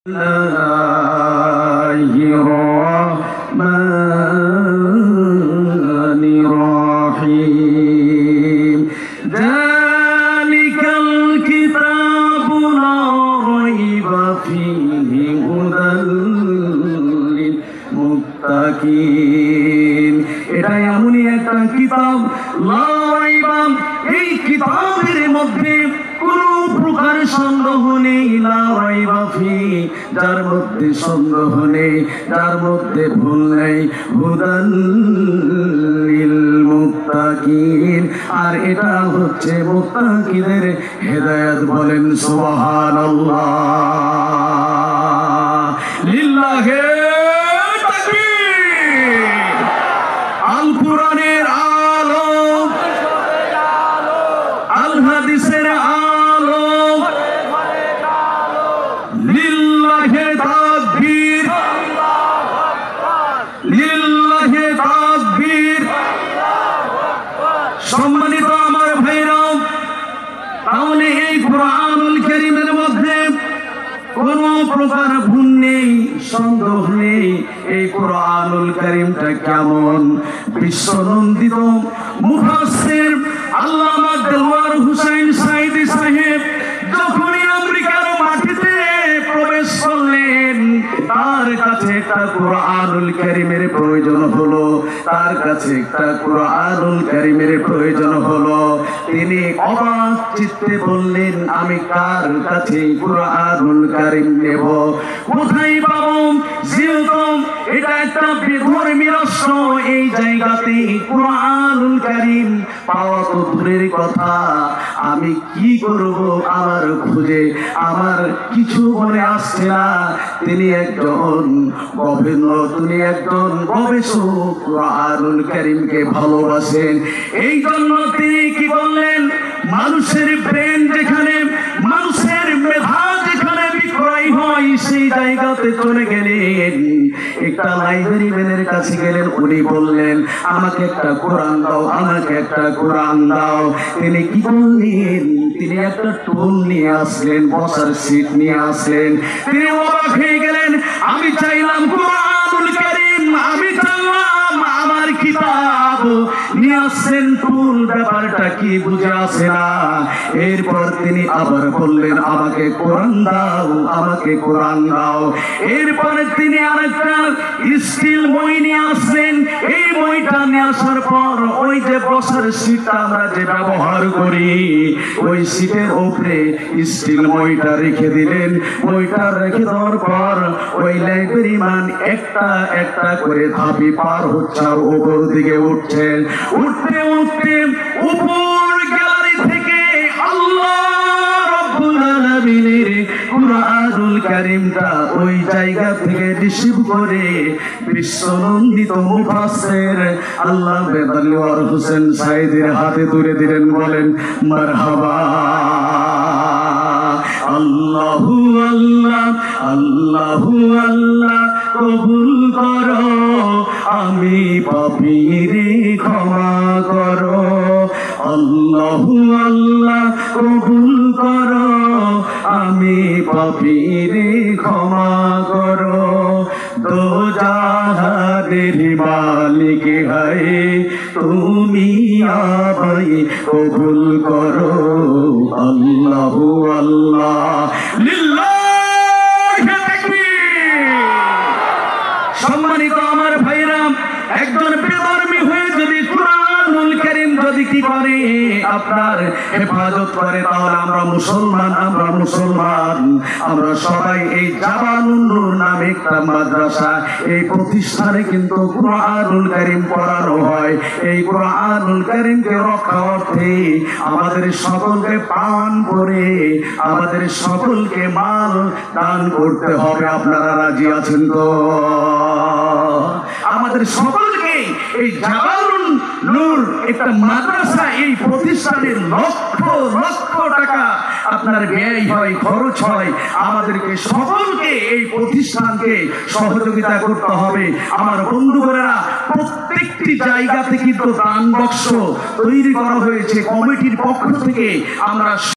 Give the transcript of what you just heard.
Bismillahirrahmanirrahim. Dzalikal kitabu la raiba fihi hudal lil muttaqin. এটা এমনই একটা কিতাব, লা রাইবা, এই কিতাবের মধ্যে কোন প্রকার সন্দেহ নেই, লা রাইবা ফি, যার মধ্যে সন্দেহ নেই, যার মধ্যে ভুল নেই, হুদাল লিল মুত্তাকিন, আর এটা হচ্ছে মুত্তাকিদের হেদায়েত। বলেন সুবহানাল্লাহ। লিল্লাহি তাকবীর। আল কোরআনের আলো, আল হাদিসের আলো, লিল্লাহি তাকবীর, লিল্লাহি তাকবীর। সম্মানিত আমার ভাইরা, তাহলে এই কোরআনুল কারীমের মধ্যে কোন প্রকার ভুল নেই, সন্দেহ নেই। এই কোরআনুল কারীমটা কেমন? বিশ্বনন্দিত মুফাসসির আল্লামা দেলওয়ার হোসেন সাঈদী সাহেব যখনই আমেরিকার মাটিতে প্রবেশ করলেন, তার কাছে একটা কোরআনুল কারীমের প্রয়োজন হলো, তার কাছে একটা কোরআনুল কারীমের প্রয়োজন হলো। তিনি অবাক চিত্তে বললেন, আমি কার কাছে কোরআনুল কারীম নেব, কোথায় পাবো? যেহেতু এটা একটা বেধর্মী রাষ্ট্র, এই জায়গাতে কোরআনুল কারীম পাওয়া তো দূরের কথা, আমি কি করব? আমার খুঁজে আমার কিছু মনে আসছে না। তিনি একজন গবেষক, কোরআনুল কারীমকে ভালোবাসেন। এই জন্য তিনি কি বললেন, মানুষের ব্রেন যেখানে, মানুষের মেধা যেখানে বিক্রয় হয়, সেই জায়গাতে চলে গেলেন। একটা লাইব্রেরি ম্যানের কাছে গেলেন, উনি বললেন, আমাকে একটা কোরআন দাও, আমাকে একটা কোরআন দাও। তিনি কি করলেন? তিনি একটা টুল নিয়ে আসলেন, বসার সিট নিয়ে আসলেন। তিনি অবাক হয়ে গেলেন, আমি চাইলাম কোরআনুল কারীম, আমি চাইলাম আমার কিতাব, নিয়ে আসছেন টুল, ব্যাপারটা কি বুঝে আসে না। এরপর তিনি আবার বললেন, আমাকে কোরআন দাও, আমাকে কোরআন দাও। এরপরে তিনি আরেকটা স্টিল মই নিয়ে আসলেন। এই মইটা নিয়ে আসার পর ওই যে বসার সিটটা আমরা যে ব্যবহার করি, ওই সিটের উপরে স্টিল মইটা রেখে দিলেন। মইটা রেখে দেওয়ার পর ওই লাইব্রেরি ম্যান একটা একটা করে ধাপি পার হচ্ছে, আর উপর দিকে উঠছেন। উঠতে উঠতে উপর গ্যালারি থেকে আল্লাহ রাব্বুল আলামিনের কোরআনুল কারীমটা ওই জায়গা থেকে রিসিভ করে বিশ্বনন্দিত মুফাসসির আল্লামা দেলওয়ার হোসেন সাঈদীর হাতে তুলে দিলেন। বলেন মারহাবা। আল্লাহু আল্লাহ, আল্লাহু আল্লাহ, কবুল করো, আমি পাপী রে ক্ষমা করো। আল্লাহু আল্লাহ, কবুল করো, আমি পাপী রে ক্ষমা করো। দো জাহানের মালিক হয় তুমি, আমায় কবুল করো। আল্লাহু আল্লাহ। লিল্লাহি তাকবীর। সম্মানিত আমার ভাইরা, একজন বেধর্মী হয়ে যদি কোরআনুল কারীম যদি কি করে, আপনার হেফাজত করে, তাহলে আমরা মুসলমান, আমরা মুসলমান। আমরা সবাই এই জাবানুন নূর নামে একটা মাদ্রাসা, এই প্রতিষ্ঠানে কিন্তু কোরআনুল কারীম পড়ানো হয়। এই কোরআনুল কারীমকে রক্ষা অর্থে আমাদের সকলকে প্রাণ করে, আমাদের সকলকে মাল দান করতে হবে। আপনারা রাজি আছেন তো? আমাদের সকলকে এই জাবানুন নূর একটা মাদ্রাসা, এই প্রতিষ্ঠানের লক্ষ লক্ষ টাকা আপনার ব্যয় হয়, খরচ হয়। আমাদেরকে সকলকে এই প্রতিষ্ঠানকে সহযোগিতা করতে হবে। আমার বন্ধুরা, প্রত্যেকটি জায়গাতে কিন্তু দান বাক্স তৈরি করা হয়েছে কমিটির পক্ষ থেকে। আমরা